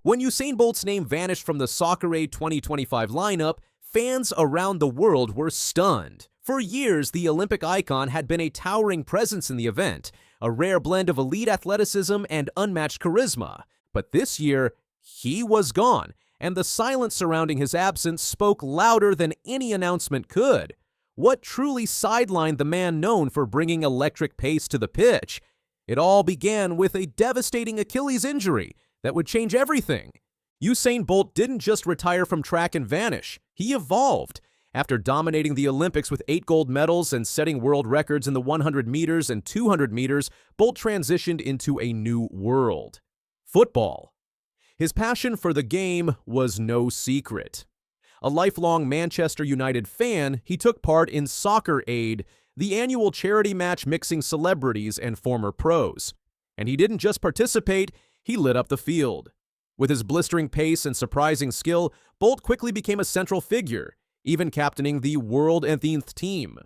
When Usain Bolt's name vanished from the Soccer Aid 2025 lineup, fans around the world were stunned. For years, the Olympic icon had been a towering presence in the event, a rare blend of elite athleticism and unmatched charisma. But this year, he was gone, and the silence surrounding his absence spoke louder than any announcement could. What truly sidelined the man known for bringing electric pace to the pitch? It all began with a devastating Achilles injury that would change everything. Usain Bolt didn't just retire from track and vanish, he evolved. After dominating the Olympics with 8 gold medals and setting world records in the 100 meters and 200 meters, Bolt transitioned into a new world: football. His passion for the game was no secret. A lifelong Manchester United fan, he took part in Soccer Aid, the annual charity match mixing celebrities and former pros. And he didn't just participate, he lit up the field. With his blistering pace and surprising skill, Bolt quickly became a central figure, even captaining the world th team.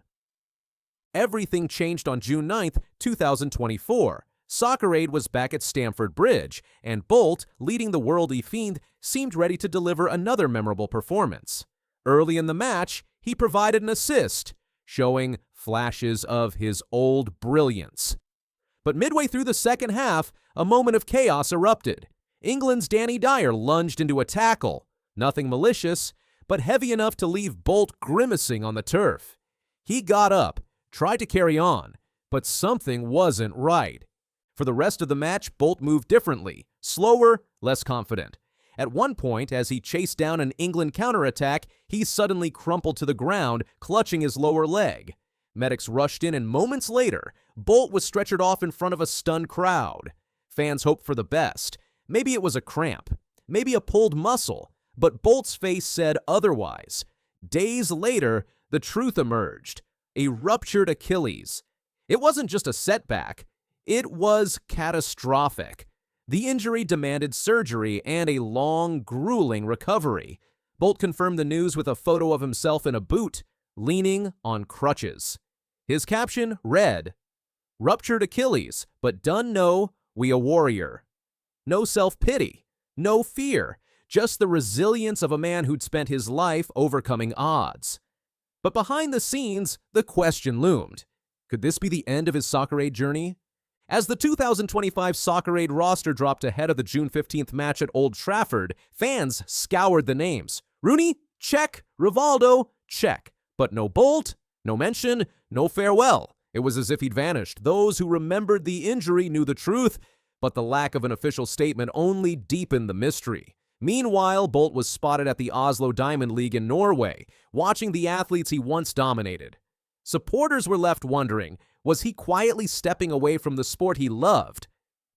Everything changed on June 9th, 2024. Soccer Aid was back at Stamford Bridge, and Bolt, leading the worldly fiend, seemed ready to deliver another memorable performance. Early in the match, he provided an assist, showing flashes of his old brilliance. But midway through the second half, a moment of chaos erupted. England's Danny Dyer lunged into a tackle, nothing malicious, but heavy enough to leave Bolt grimacing on the turf. He got up, tried to carry on, but something wasn't right. For the rest of the match, Bolt moved differently, slower, less confident. At one point, as he chased down an England counterattack, he suddenly crumpled to the ground, clutching his lower leg. Medics rushed in, and moments later, Bolt was stretchered off in front of a stunned crowd. Fans hoped for the best. Maybe it was a cramp, maybe a pulled muscle, but Bolt's face said otherwise. Days later, the truth emerged: a ruptured Achilles. It wasn't just a setback, it was catastrophic. The injury demanded surgery and a long, grueling recovery. Bolt confirmed the news with a photo of himself in a boot, leaning on crutches. His caption read, "Ruptured Achilles, but done no, we a warrior." No self-pity, no fear, just the resilience of a man who'd spent his life overcoming odds. But behind the scenes, the question loomed: could this be the end of his Soccer Aid journey? As the 2025 Soccer Aid roster dropped ahead of the June 15th match at Old Trafford, fans scoured the names. Rooney? Check. Rivaldo? Check. But no Bolt, no mention, no farewell. It was as if he'd vanished. Those who remembered the injury knew the truth, but the lack of an official statement only deepened the mystery. Meanwhile, Bolt was spotted at the Oslo Diamond League in Norway, watching the athletes he once dominated. Supporters were left wondering, was he quietly stepping away from the sport he loved?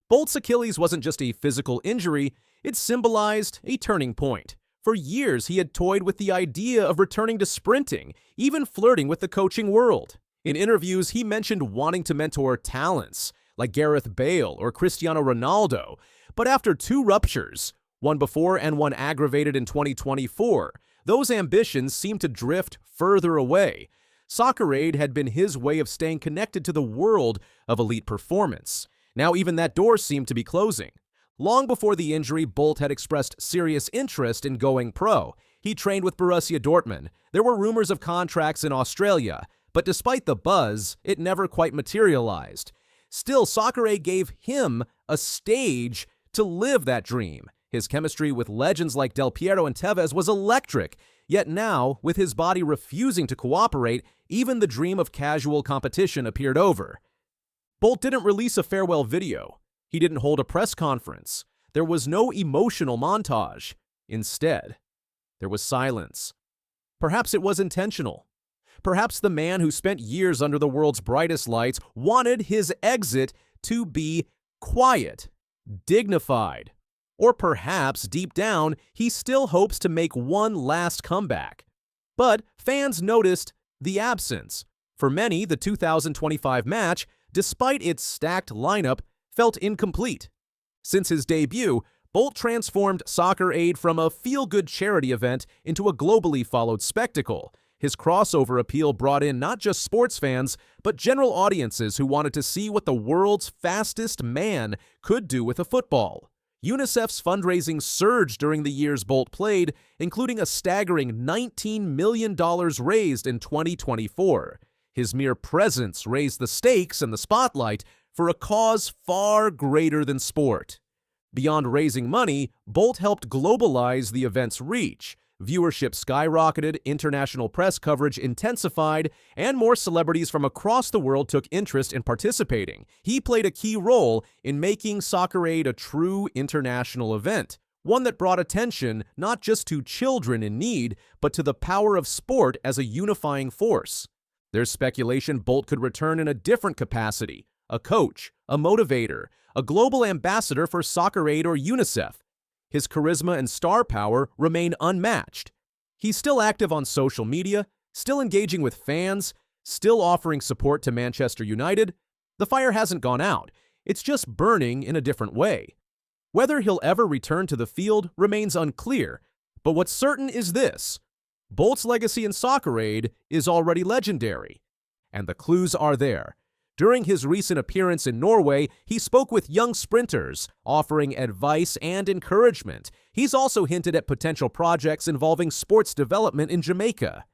Bolt's Achilles wasn't just a physical injury, it symbolized a turning point. For years, he had toyed with the idea of returning to sprinting, even flirting with the coaching world. In interviews, he mentioned wanting to mentor talents like Gareth Bale or Cristiano Ronaldo, but after 2 ruptures, one before and one aggravated in 2024, those ambitions seemed to drift further away. Soccer Aid had been his way of staying connected to the world of elite performance. Now even that door seemed to be closing. Long before the injury, Bolt had expressed serious interest in going pro. He trained with Borussia Dortmund. There were rumors of contracts in Australia, but despite the buzz, it never quite materialized. Still, Soccer Aid gave him a stage to live that dream. His chemistry with legends like Del Piero and Tevez was electric, yet now, with his body refusing to cooperate, even the dream of casual competition appeared over. Bolt didn't release a farewell video. He didn't hold a press conference. There was no emotional montage. Instead, there was silence. Perhaps it was intentional. Perhaps the man who spent years under the world's brightest lights wanted his exit to be quiet, dignified. Or perhaps, deep down, he still hopes to make one last comeback. But fans noticed the absence. For many, the 2025 match, despite its stacked lineup, felt incomplete. Since his debut, Bolt transformed Soccer Aid from a feel-good charity event into a globally followed spectacle. His crossover appeal brought in not just sports fans, but general audiences who wanted to see what the world's fastest man could do with a football. UNICEF's fundraising surged during the years Bolt played, including a staggering $19 million raised in 2024. His mere presence raised the stakes and the spotlight for a cause far greater than sport. Beyond raising money, Bolt helped globalize the event's reach. Viewership skyrocketed, international press coverage intensified, and more celebrities from across the world took interest in participating. He played a key role in making Soccer-Aid a true international event, one that brought attention not just to children in need, but to the power of sport as a unifying force. There's speculation Bolt could return in a different capacity: a coach, a motivator, a global ambassador for Soccer-Aid or UNICEF. His charisma and star power remain unmatched. He's still active on social media, still engaging with fans, still offering support to Manchester United. The fire hasn't gone out, it's just burning in a different way. Whether he'll ever return to the field remains unclear, but what's certain is this: Bolt's legacy in Soccer-Aid is already legendary. And the clues are there. During his recent appearance in Norway, he spoke with young sprinters, offering advice and encouragement. He's also hinted at potential projects involving sports development in Jamaica.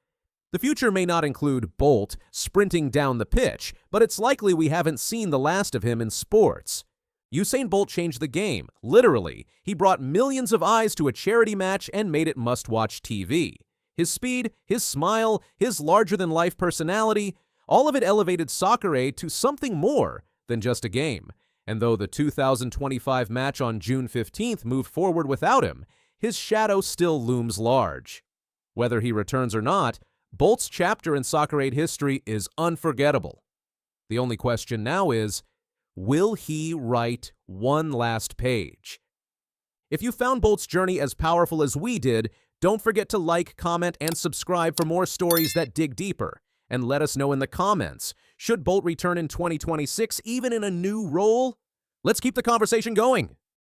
The future may not include Bolt sprinting down the pitch, but it's likely we haven't seen the last of him in sports. Usain Bolt changed the game, literally. He brought millions of eyes to a charity match and made it must-watch TV. His speed, his smile, his larger-than-life personality, all of it elevated Soccer-Aid to something more than just a game. And though the 2025 match on June 15th moved forward without him, his shadow still looms large. Whether he returns or not, Bolt's chapter in Soccer-Aid history is unforgettable. The only question now is, will he write one last page? If you found Bolt's journey as powerful as we did, don't forget to like, comment, and subscribe for more stories that dig deeper. And let us know in the comments, should Bolt return in 2026 even in a new role? Let's keep the conversation going.